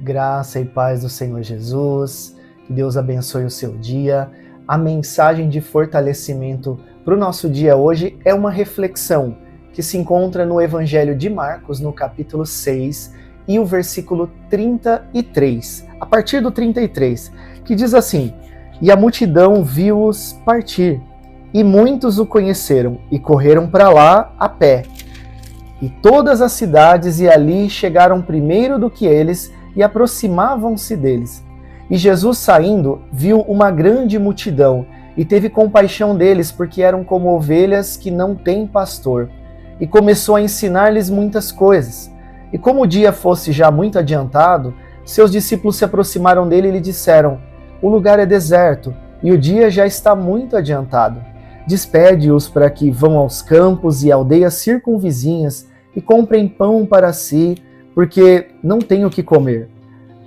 Graça e paz do Senhor Jesus, que Deus abençoe o seu dia. A mensagem de fortalecimento para o nosso dia hoje é uma reflexão que se encontra no Evangelho de Marcos, no capítulo 6, e o versículo 33, a partir do 33, que diz assim: E a multidão viu-os partir, e muitos o conheceram, e correram para lá a pé. E todas as cidades e ali chegaram primeiro do que eles, e aproximavam-se deles. E Jesus, saindo, viu uma grande multidão, e teve compaixão deles, porque eram como ovelhas que não têm pastor. E começou a ensinar-lhes muitas coisas. E como o dia fosse já muito adiantado, seus discípulos se aproximaram dele e lhe disseram: O lugar é deserto, e o dia já está muito adiantado. Despede-os para que vão aos campos e aldeias circunvizinhas e comprem pão para si, porque não têm o que comer.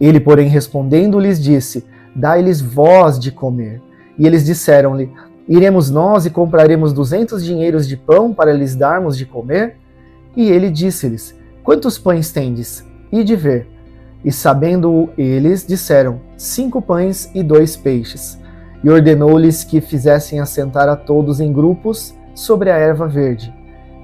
Ele, porém, respondendo, lhes disse: Dai-lhes vós de comer. E eles disseram-lhe: Iremos nós e compraremos 200 dinheiros de pão para lhes darmos de comer? E ele disse-lhes: Quantos pães tendes? Ide ver. E sabendo eles, disseram: 5 pães e 2 peixes. E ordenou-lhes que fizessem assentar a todos em grupos sobre a erva verde.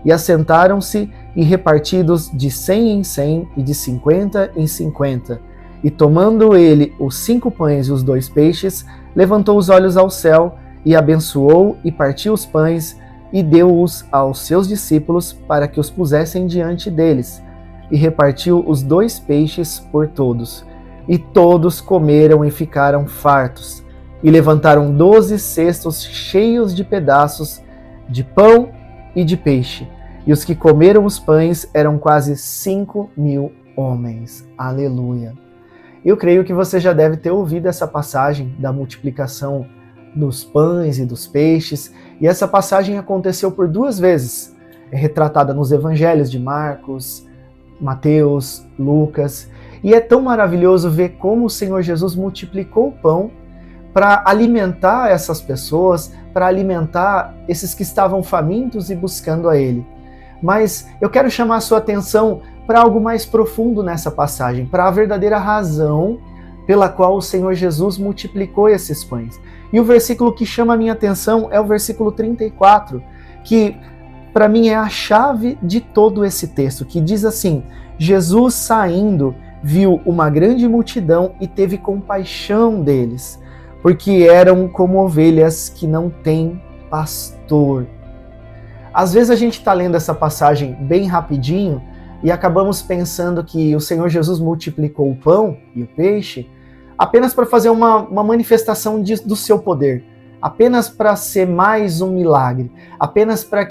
E assentaram-se, e repartidos de 100 em 100 e de 50 em 50. E tomando ele os 5 pães e os 2 peixes, levantou os olhos ao céu, e abençoou, e partiu os pães, e deu-os aos seus discípulos, para que os pusessem diante deles. E repartiu os 2 peixes por todos. E todos comeram e ficaram fartos. E levantaram 12 cestos cheios de pedaços de pão e de peixe. E os que comeram os pães eram quase 5.000 homens. Aleluia! Eu creio que você já deve ter ouvido essa passagem da multiplicação dos pães e dos peixes. E essa passagem aconteceu por 2 vezes. É retratada nos evangelhos de Marcos, Mateus, Lucas. E é tão maravilhoso ver como o Senhor Jesus multiplicou o pão para alimentar essas pessoas, para alimentar esses que estavam famintos e buscando a Ele. Mas eu quero chamar a sua atenção para algo mais profundo nessa passagem, para a verdadeira razão pela qual o Senhor Jesus multiplicou esses pães. E o versículo que chama a minha atenção é o versículo 34, que para mim é a chave de todo esse texto, que diz assim: Jesus, saindo, viu uma grande multidão e teve compaixão deles, porque eram como ovelhas que não têm pastor. Às vezes a gente está lendo essa passagem bem rapidinho e acabamos pensando que o Senhor Jesus multiplicou o pão e o peixe apenas para fazer uma manifestação do seu poder, apenas para ser mais um milagre, apenas para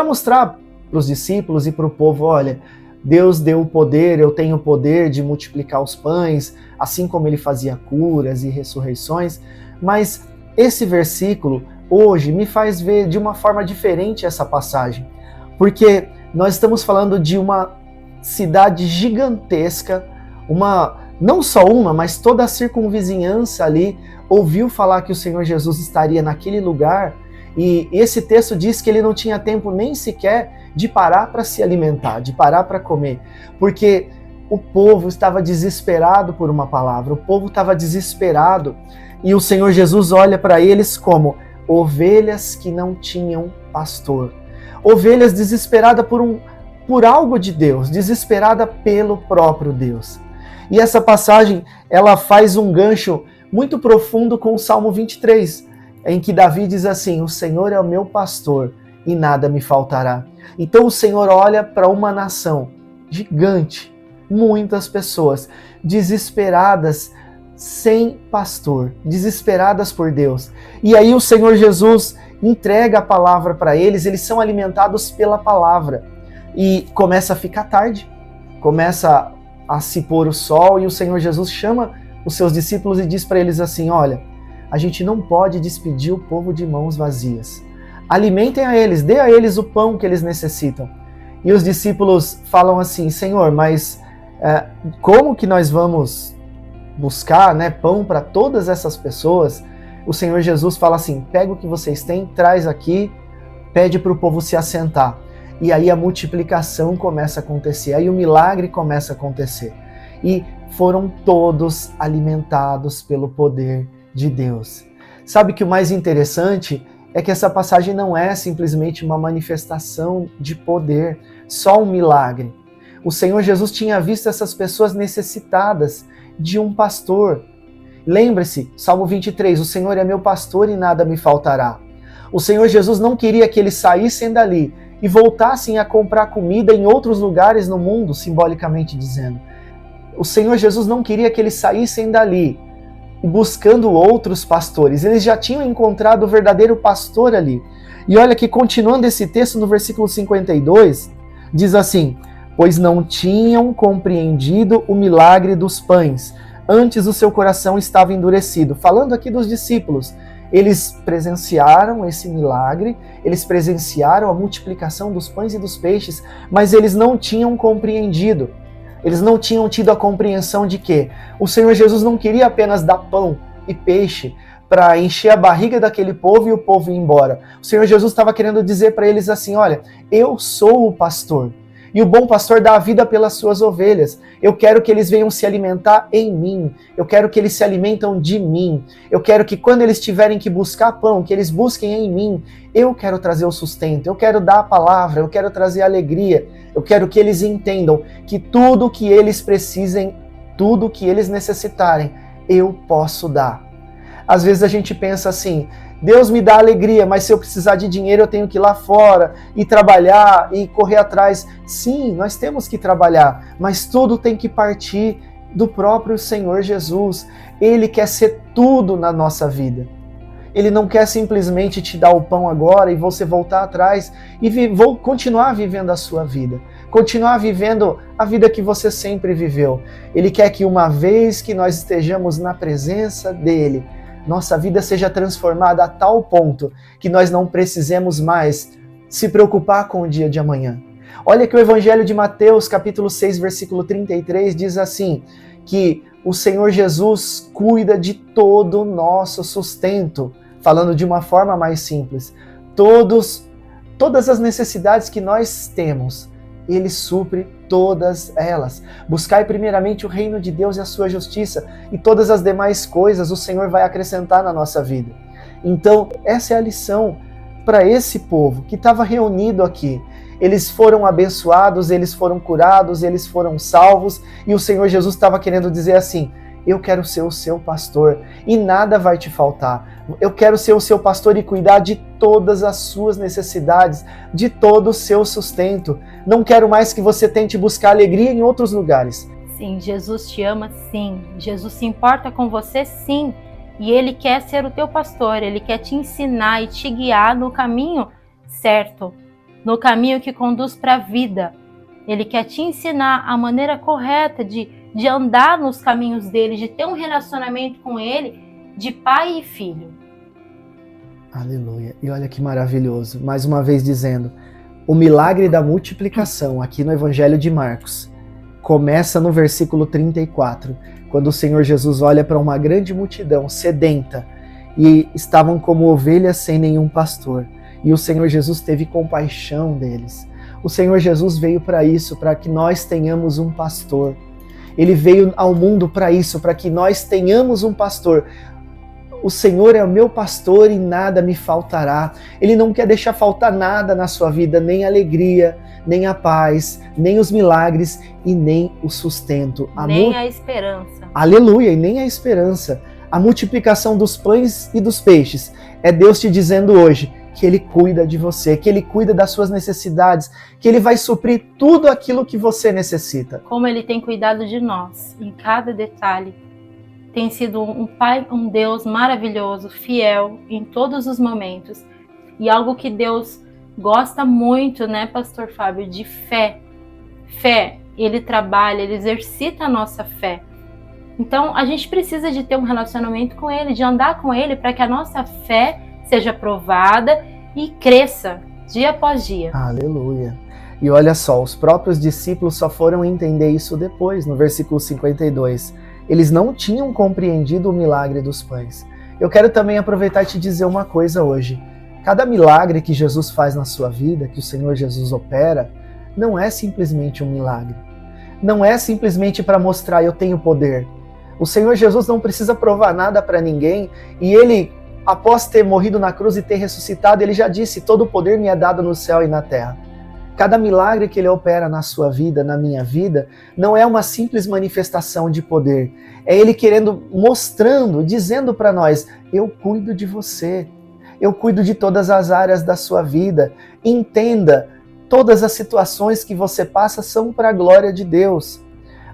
mostrar para os discípulos e para o povo: olha, Deus deu o poder, eu tenho o poder de multiplicar os pães, assim como ele fazia curas e ressurreições. Mas esse versículo hoje me faz ver de uma forma diferente essa passagem, porque nós estamos falando de uma cidade gigantesca, não só uma, mas toda a circunvizinhança ali ouviu falar que o Senhor Jesus estaria naquele lugar, e esse texto diz que ele não tinha tempo nem sequer de parar para se alimentar, de parar para comer, porque o povo estava desesperado por uma palavra, o povo estava desesperado, e o Senhor Jesus olha para eles como ovelhas que não tinham pastor, ovelhas desesperadas por algo de Deus, desesperada pelo próprio Deus. E essa passagem, ela faz um gancho muito profundo com o Salmo 23, em que Davi diz assim: o Senhor é o meu pastor e nada me faltará. Então o Senhor olha para uma nação gigante, muitas pessoas desesperadas, sem pastor, desesperadas por Deus. E aí o Senhor Jesus entrega a palavra para eles, eles são alimentados pela palavra. E começa a ficar tarde, começa a se pôr o sol, e o Senhor Jesus chama os seus discípulos e diz para eles assim: olha, a gente não pode despedir o povo de mãos vazias. Alimentem a eles, dê a eles o pão que eles necessitam. E os discípulos falam assim: Senhor, mas como que nós vamos buscar, pão para todas essas pessoas? O Senhor Jesus fala assim: pega o que vocês têm, traz aqui, pede para o povo se assentar. E aí a multiplicação começa a acontecer, aí o milagre começa a acontecer. E foram todos alimentados pelo poder de Deus. Sabe que o mais interessante é que essa passagem não é simplesmente uma manifestação de poder, só um milagre. O Senhor Jesus tinha visto essas pessoas necessitadas de um pastor. Lembre-se, Salmo 23, o Senhor é meu pastor e nada me faltará. O Senhor Jesus não queria que eles saíssem dali e voltassem a comprar comida em outros lugares no mundo, simbolicamente dizendo. O Senhor Jesus não queria que eles saíssem dali buscando outros pastores. Eles já tinham encontrado o verdadeiro pastor ali. E olha que, continuando esse texto, no versículo 52, diz assim: pois não tinham compreendido o milagre dos pães, antes o seu coração estava endurecido. Falando aqui dos discípulos, eles presenciaram esse milagre, eles presenciaram a multiplicação dos pães e dos peixes, mas eles não tinham compreendido. Eles não tinham tido a compreensão de que o Senhor Jesus não queria apenas dar pão e peixe para encher a barriga daquele povo e o povo ir embora. O Senhor Jesus estava querendo dizer para eles assim: olha, eu sou o pastor. E o bom pastor dá a vida pelas suas ovelhas. Eu quero que eles venham se alimentar em mim. Eu quero que eles se alimentam de mim. Eu quero que quando eles tiverem que buscar pão, que eles busquem em mim. Eu quero trazer o sustento. Eu quero dar a palavra. Eu quero trazer a alegria. Eu quero que eles entendam que tudo que eles precisem, tudo que eles necessitarem, eu posso dar. Às vezes a gente pensa assim: Deus me dá alegria, mas se eu precisar de dinheiro eu tenho que ir lá fora e trabalhar e correr atrás. Sim, nós temos que trabalhar, mas tudo tem que partir do próprio Senhor Jesus. Ele quer ser tudo na nossa vida. Ele não quer simplesmente te dar o pão agora e você voltar atrás e continuar vivendo a sua vida. Continuar vivendo a vida que você sempre viveu. Ele quer que uma vez que nós estejamos na presença dele, nossa vida seja transformada a tal ponto que nós não precisemos mais se preocupar com o dia de amanhã. Olha que o Evangelho de Mateus, capítulo 6, versículo 33, diz assim, que o Senhor Jesus cuida de todo o nosso sustento. Falando de uma forma mais simples, todas as necessidades que nós temos, Ele supre todas elas. Buscai primeiramente o reino de Deus e a sua justiça, e todas as demais coisas o Senhor vai acrescentar na nossa vida. Então, essa é a lição para esse povo que estava reunido aqui. Eles foram abençoados, eles foram curados, eles foram salvos, e o Senhor Jesus estava querendo dizer assim: eu quero ser o seu pastor e nada vai te faltar. Eu quero ser o seu pastor e cuidar de todas as suas necessidades, de todo o seu sustento. Não quero mais que você tente buscar alegria em outros lugares. Sim, Jesus te ama, sim. Jesus se importa com você, sim. E Ele quer ser o teu pastor, Ele quer te ensinar e te guiar no caminho certo, no caminho que conduz para a vida. Ele quer te ensinar a maneira correta de andar nos caminhos dele, de ter um relacionamento com ele, de pai e filho. Aleluia. E olha que maravilhoso. Mais uma vez dizendo, o milagre da multiplicação, aqui no Evangelho de Marcos, começa no versículo 34, quando o Senhor Jesus olha para uma grande multidão sedenta, e estavam como ovelhas sem nenhum pastor. E o Senhor Jesus teve compaixão deles. O Senhor Jesus veio para isso, para que nós tenhamos um pastor. Ele veio ao mundo para isso, para que nós tenhamos um pastor. O Senhor é o meu pastor e nada me faltará. Ele não quer deixar faltar nada na sua vida, nem a alegria, nem a paz, nem os milagres e nem o sustento. Nem a esperança. Aleluia, e nem a esperança. A multiplicação dos pães e dos peixes é Deus te dizendo hoje que Ele cuida de você, que Ele cuida das suas necessidades, que Ele vai suprir tudo aquilo que você necessita. Como Ele tem cuidado de nós, em cada detalhe. Tem sido um Pai, um Deus maravilhoso, fiel em todos os momentos. E algo que Deus gosta muito, né, Pastor Fábio, de fé. Fé, Ele trabalha, Ele exercita a nossa fé. Então, a gente precisa de ter um relacionamento com Ele, de andar com Ele, para que a nossa fé seja provada e cresça dia após dia. Aleluia. E olha só, os próprios discípulos só foram entender isso depois, no versículo 52. Eles não tinham compreendido o milagre dos pães. Eu quero também aproveitar e te dizer uma coisa hoje. Cada milagre que Jesus faz na sua vida, que o Senhor Jesus opera, não é simplesmente um milagre. não é simplesmente para mostrar eu tenho poder. O Senhor Jesus não precisa provar nada para ninguém, e Ele, após ter morrido na cruz e ter ressuscitado, Ele já disse, todo o poder me é dado no céu e na terra. Cada milagre que Ele opera na sua vida, na minha vida, não é uma simples manifestação de poder. É Ele querendo, mostrando, dizendo para nós, eu cuido de você. Eu cuido de todas as áreas da sua vida. Entenda, todas as situações que você passa são para a glória de Deus.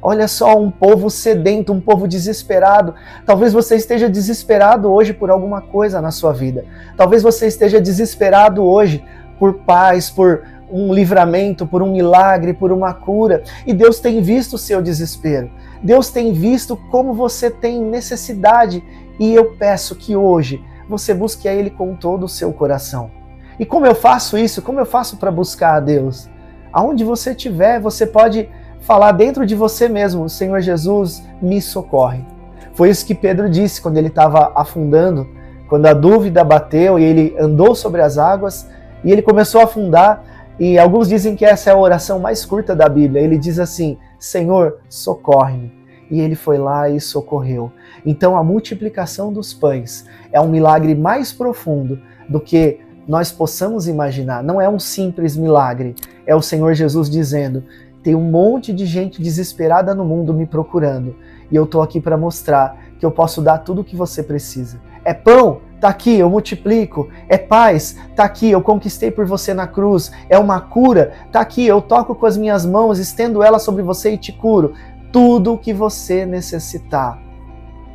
Olha só, um povo sedento, um povo desesperado. Talvez você esteja desesperado hoje por alguma coisa na sua vida. Talvez você esteja desesperado hoje por paz, por um livramento, por um milagre, por uma cura. E Deus tem visto o seu desespero. Deus tem visto como você tem necessidade. E eu peço que hoje você busque a Ele com todo o seu coração. E como eu faço isso? Como eu faço para buscar a Deus? Aonde você estiver, você pode falar dentro de você mesmo, Senhor Jesus, me socorre. Foi isso que Pedro disse quando ele estava afundando, quando a dúvida bateu e ele andou sobre as águas e ele começou a afundar. E alguns dizem que essa é a oração mais curta da Bíblia. Ele diz assim, Senhor, socorre-me. E ele foi lá e socorreu. Então a multiplicação dos pães é um milagre mais profundo do que nós possamos imaginar. Não é um simples milagre. É o Senhor Jesus dizendo, tem um monte de gente desesperada no mundo me procurando. E eu estou aqui para mostrar que eu posso dar tudo o que você precisa. É pão? Tá aqui, eu multiplico. É paz? Tá aqui, eu conquistei por você na cruz. É uma cura? Tá aqui, eu toco com as minhas mãos, estendo ela sobre você e te curo. Tudo o que você necessitar,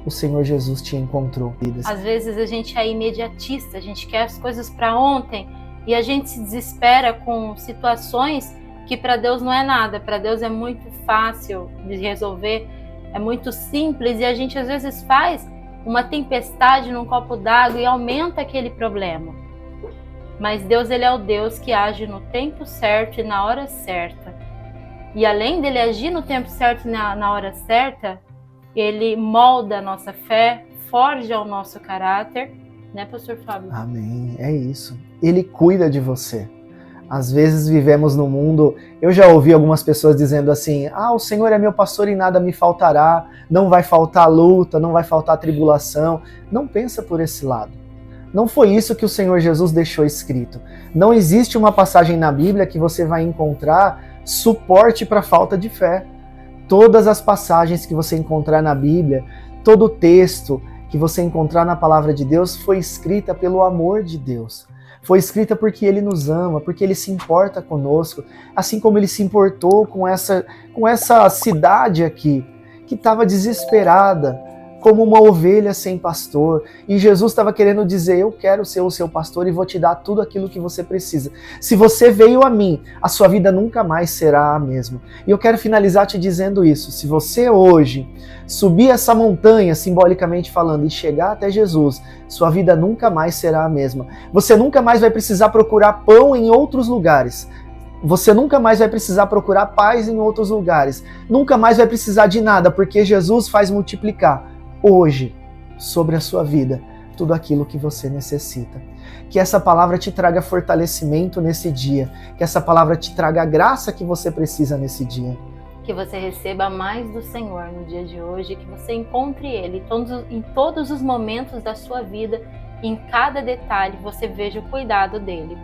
o Senhor Jesus te encontrou. Às vezes a gente é imediatista, a gente quer as coisas para ontem e a gente se desespera com situações que para Deus não é nada. Para Deus é muito fácil de resolver, é muito simples, e a gente às vezes faz uma tempestade num copo d'água e aumenta aquele problema. Mas Deus, Ele é o Deus que age no tempo certo e na hora certa. E além dele agir no tempo certo e na hora certa, Ele molda a nossa fé, forja o nosso caráter, né, pastor Fábio? Amém, é isso. Ele cuida de você. Às vezes vivemos no mundo, eu já ouvi algumas pessoas dizendo assim, o Senhor é meu pastor e nada me faltará, não vai faltar luta, não vai faltar tribulação. Não pensa por esse lado. Não foi isso que o Senhor Jesus deixou escrito. Não existe uma passagem na Bíblia que você vai encontrar suporte para falta de fé. Todas as passagens que você encontrar na Bíblia, todo o texto que você encontrar na palavra de Deus foi escrita pelo amor de Deus. Foi escrita porque Ele nos ama, porque Ele se importa conosco, assim como Ele se importou com essa cidade aqui, que estava desesperada, como uma ovelha sem pastor. E Jesus estava querendo dizer, eu quero ser o seu pastor e vou te dar tudo aquilo que você precisa. Se você veio a mim, a sua vida nunca mais será a mesma. E eu quero finalizar te dizendo isso. Se você hoje subir essa montanha, simbolicamente falando, e chegar até Jesus, sua vida nunca mais será a mesma. Você nunca mais vai precisar procurar pão em outros lugares. Você nunca mais vai precisar procurar paz em outros lugares. Nunca mais vai precisar de nada, porque Jesus faz multiplicar hoje sobre a sua vida tudo aquilo que você necessita. Que essa palavra te traga fortalecimento nesse dia. Que essa palavra te traga a graça que você precisa nesse dia. Que você receba mais do Senhor no dia de hoje, que você encontre Ele em todos os momentos da sua vida, em cada detalhe você veja o cuidado dEle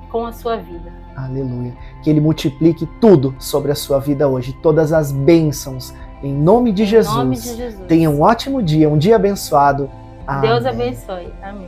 com a sua vida. Aleluia. Que Ele multiplique tudo sobre a sua vida hoje, todas as bênçãos, em nome de Jesus. Em nome de Jesus. Tenha um ótimo dia, um dia abençoado. Amém. Deus abençoe. Amém.